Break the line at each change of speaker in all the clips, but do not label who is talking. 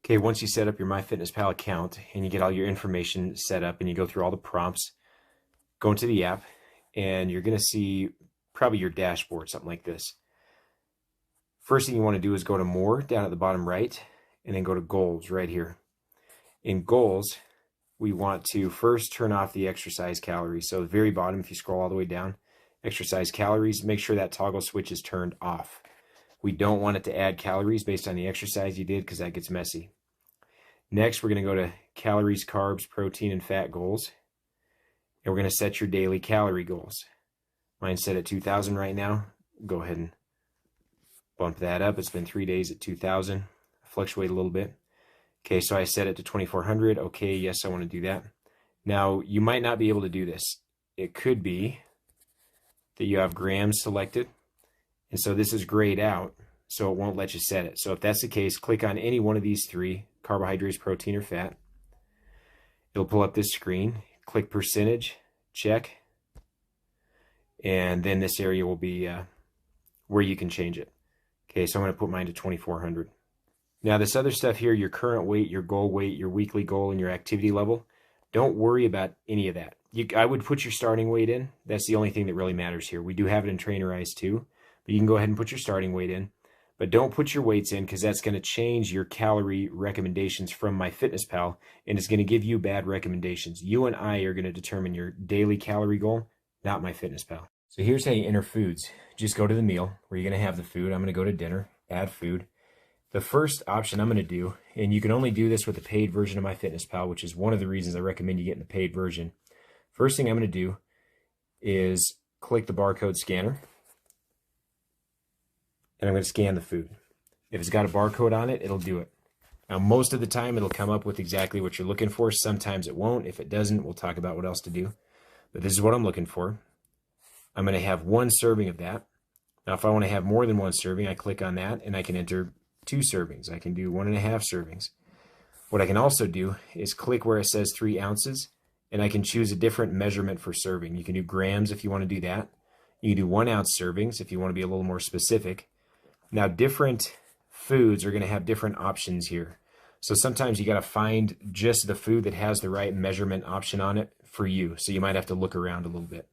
Okay, once you set up your MyFitnessPal account and you get all your information set up and you go through all the prompts, go into the app and you're going to see probably your dashboard, something like this. First thing you want to do is go to More down at the bottom right and then go to Goals right here. In Goals, we want to first turn off the exercise calories. So the very bottom, if you scroll all the way down, exercise calories, make sure that toggle switch is turned off. We don't want it to add calories based on the exercise you did because that gets messy. Next, we're going to go to calories, carbs, protein, and fat goals. And we're going to set your daily calorie goals. Mine's set at 2,000 right now. Go ahead and bump that up. It's been 3 days at 2,000. Fluctuate a little bit. Okay, so I set it to 2,400. Okay, yes, I want to do that. Now, you might not be able to do this. It could be that you have grams selected. And so this is grayed out, so it won't let you set it. So if that's the case, click on any one of these three, carbohydrates, protein, or fat. It'll pull up this screen. Click percentage, check. And then this area will be where you can change it. Okay, so I'm going to put mine to 2,400. Now this other stuff here, your current weight, your goal weight, your weekly goal, and your activity level, don't worry about any of that. I would put your starting weight in. That's the only thing that really matters here. We do have it in Trainerized too. But you can go ahead and put your starting weight in. But don't put your weights in because that's going to change your calorie recommendations from MyFitnessPal, and it's going to give you bad recommendations. You and I are going to determine your daily calorie goal, not MyFitnessPal. So here's how you enter foods. Just go to the meal where you're going to have the food. I'm going to go to dinner, add food. The first option I'm going to do, and you can only do this with the paid version of MyFitnessPal, which is one of the reasons I recommend you getting the paid version. First thing I'm going to do is click the barcode scanner. And I'm going to scan the food. If it's got a barcode on it, it'll do it. Now, most of the time, it'll come up with exactly what you're looking for. Sometimes it won't. If it doesn't, we'll talk about what else to do. But this is what I'm looking for. I'm going to have 1 serving of that. Now, if I want to have more than 1 serving, I click on that, and I can enter 2 servings. I can do 1.5 servings. What I can also do is click where it says 3 ounces, and I can choose a different measurement for serving. You can do grams if you want to do that. You can do 1 ounce servings if you want to be a little more specific. Now, different foods are going to have different options here. So sometimes you got to find just the food that has the right measurement option on it for you. So you might have to look around a little bit.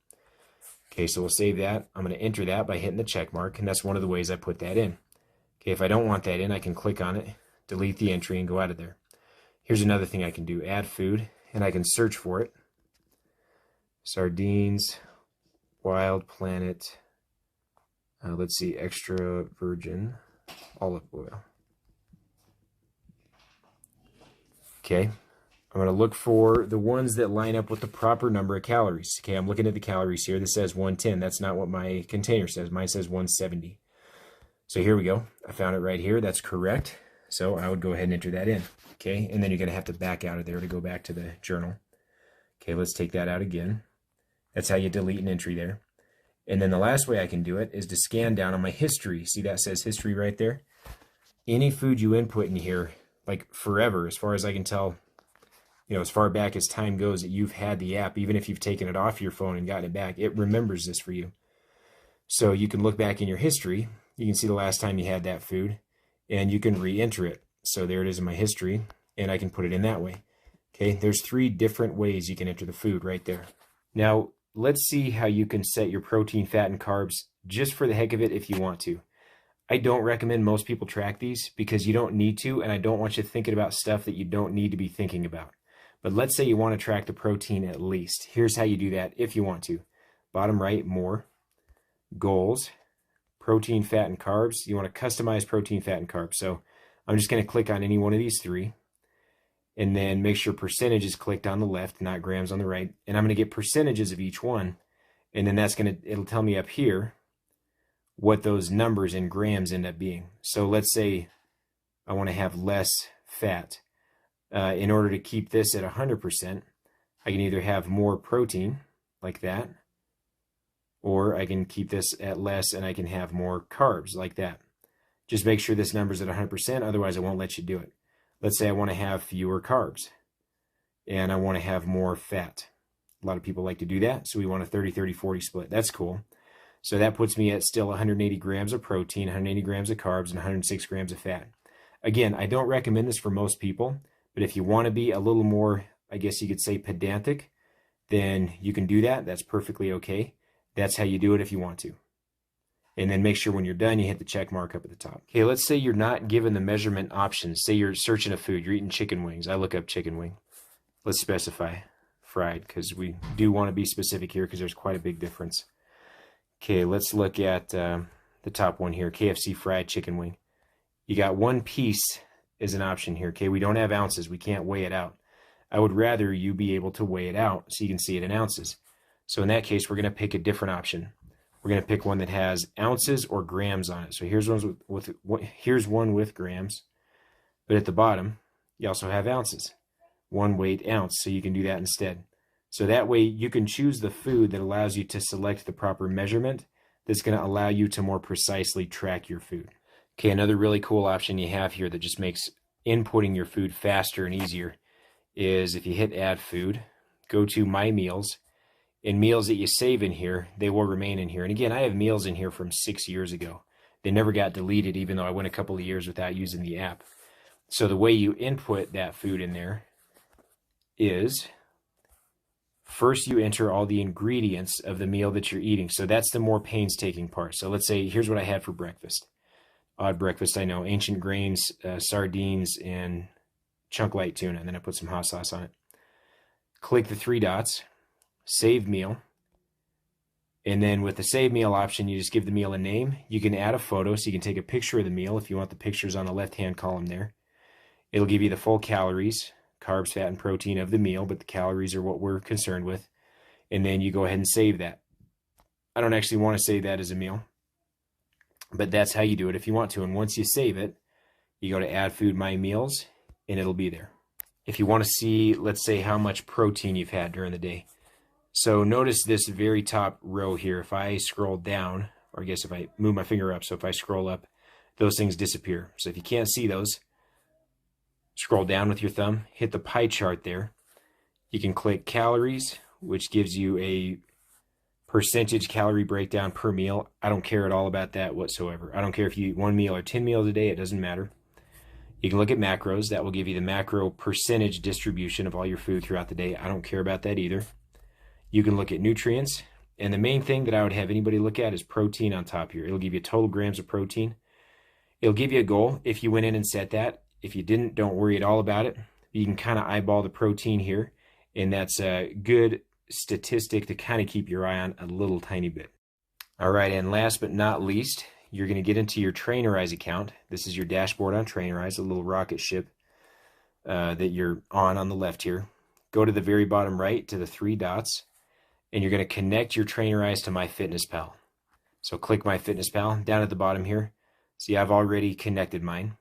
Okay, so we'll save that. I'm going to enter that by hitting the check mark, and that's one of the ways I put that in. Okay, if I don't want that in, I can click on it, delete the entry, and go out of there. Here's another thing I can do. Add food, and I can search for it. Sardines, Wild Planet. Let's see, extra virgin olive oil. Okay, I'm going to look for the ones that line up with the proper number of calories. Okay, I'm looking at the calories here. This says 110. That's not what my container says. Mine says 170. So here we go. I found it right here. That's correct. So I would go ahead and enter that in. Okay, and then you're going to have to back out of there to go back to the journal. Okay, let's take that out again. That's how you delete an entry there. And then the last way I can do it is to scan down on my history. See that says history right there? Any food you input in here, like forever, as far as I can tell, as far back as time goes that you've had the app, even if you've taken it off your phone and gotten it back, it remembers this for you. So you can look back in your history. You can see the last time you had that food, and you can re-enter it. So there it is in my history, and I can put it in that way. Okay, there's 3 different ways you can enter the food right there. Now, let's see how you can set your protein, fat, and carbs just for the heck of it if you want to. I don't recommend most people track these because you don't need to, and I don't want you thinking about stuff that you don't need to be thinking about. But let's say you want to track the protein at least. Here's how you do that if you want to. Bottom right, More, Goals, Protein, Fat, and Carbs. You want to customize protein, fat, and carbs. So I'm just going to click on any one of these 3. And then make sure percentage is clicked on the left, not grams on the right. And I'm going to get percentages of each one. And then it'll tell me up here what those numbers in grams end up being. So let's say I want to have less fat. In order to keep this at 100%, I can either have more protein, like that, or I can keep this at less and I can have more carbs, like that. Just make sure this number's at 100%, otherwise it won't let you do it. Let's say I want to have fewer carbs and I want to have more fat. A lot of people like to do that, so we want a 30-30-40 split. That's cool. So that puts me at still 180 grams of protein, 180 grams of carbs, and 106 grams of fat. Again, I don't recommend this for most people, but if you want to be a little more, I guess you could say, pedantic, then you can do that. That's perfectly okay. That's how you do it if you want to. And then make sure when you're done, you hit the check mark up at the top. Okay, let's say you're not given the measurement options. Say you're searching a food, you're eating chicken wings. I look up chicken wing. Let's specify fried, because we do want to be specific here because there's quite a big difference. Okay, let's look at the top one here, KFC fried chicken wing. You got 1 piece as an option here. Okay, we don't have ounces. We can't weigh it out. I would rather you be able to weigh it out so you can see it in ounces. So in that case, we're going to pick a different option. We're going to pick one that has ounces or grams on it. So here's one with grams, but at the bottom, you also have ounces. 1 weight ounce, so you can do that instead. So that way you can choose the food that allows you to select the proper measurement that's going to allow you to more precisely track your food. Okay, another really cool option you have here that just makes inputting your food faster and easier is if you hit add food, go to my meals, and meals that you save in here, they will remain in here. And again, I have meals in here from 6 years ago. They never got deleted, even though I went a couple of years without using the app. So the way you input that food in there is first you enter all the ingredients of the meal that you're eating. So that's the more painstaking part. So let's say, here's what I had for breakfast. Odd breakfast, I know. Ancient grains, sardines, and chunk light tuna. And then I put some hot sauce on it. Click the 3 dots. Save meal, and then with the save meal option, you just give the meal a name. You can add a photo, so you can take a picture of the meal if you want the pictures on the left-hand column there. It'll give you the full calories, carbs, fat, and protein of the meal, but the calories are what we're concerned with. And then you go ahead and save that. I don't actually want to save that as a meal, but that's how you do it if you want to. And once you save it, you go to add food, my meals, and it'll be there. If you want to see, let's say, how much protein you've had during the day. So notice this very top row here. If I scroll down, or I guess if I move my finger up, so if I scroll up, those things disappear. So if you can't see those, scroll down with your thumb, hit the pie chart there. You can click calories, which gives you a percentage calorie breakdown per meal. I don't care at all about that whatsoever. I don't care if you eat 1 meal or 10 meals a day, it doesn't matter. You can look at macros. That will give you the macro percentage distribution of all your food throughout the day. I don't care about that either. You can look at nutrients, and the main thing that I would have anybody look at is protein on top here. It'll give you total grams of protein. It'll give you a goal if you went in and set that. If you didn't, don't worry at all about it. You can kind of eyeball the protein here, and that's a good statistic to kind of keep your eye on a little tiny bit. All right, and last but not least, you're going to get into your Trainerize account. This is your dashboard on Trainerize, a little rocket ship that you're on the left here. Go to the very bottom right to the 3 dots. And you're going to connect your Trainerize to MyFitnessPal. So click MyFitnessPal down at the bottom here. See, I've already connected mine.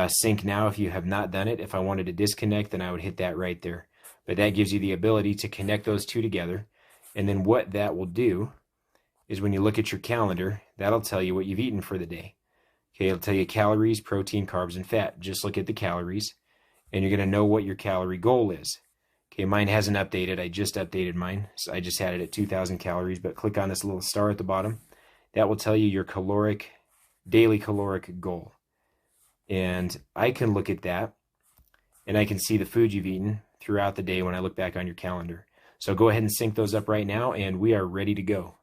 Sync now if you have not done it. If I wanted to disconnect, then I would hit that right there. But that gives you the ability to connect those two together. And then what that will do is when you look at your calendar, that'll tell you what you've eaten for the day. Okay, it'll tell you calories, protein, carbs, and fat. Just look at the calories, and you're going to know what your calorie goal is. Okay, mine hasn't updated. I just updated mine. So I just had it at 2,000 calories, but click on this little star at the bottom. That will tell you your daily caloric goal. And I can look at that, and I can see the food you've eaten throughout the day when I look back on your calendar. So go ahead and sync those up right now, and we are ready to go.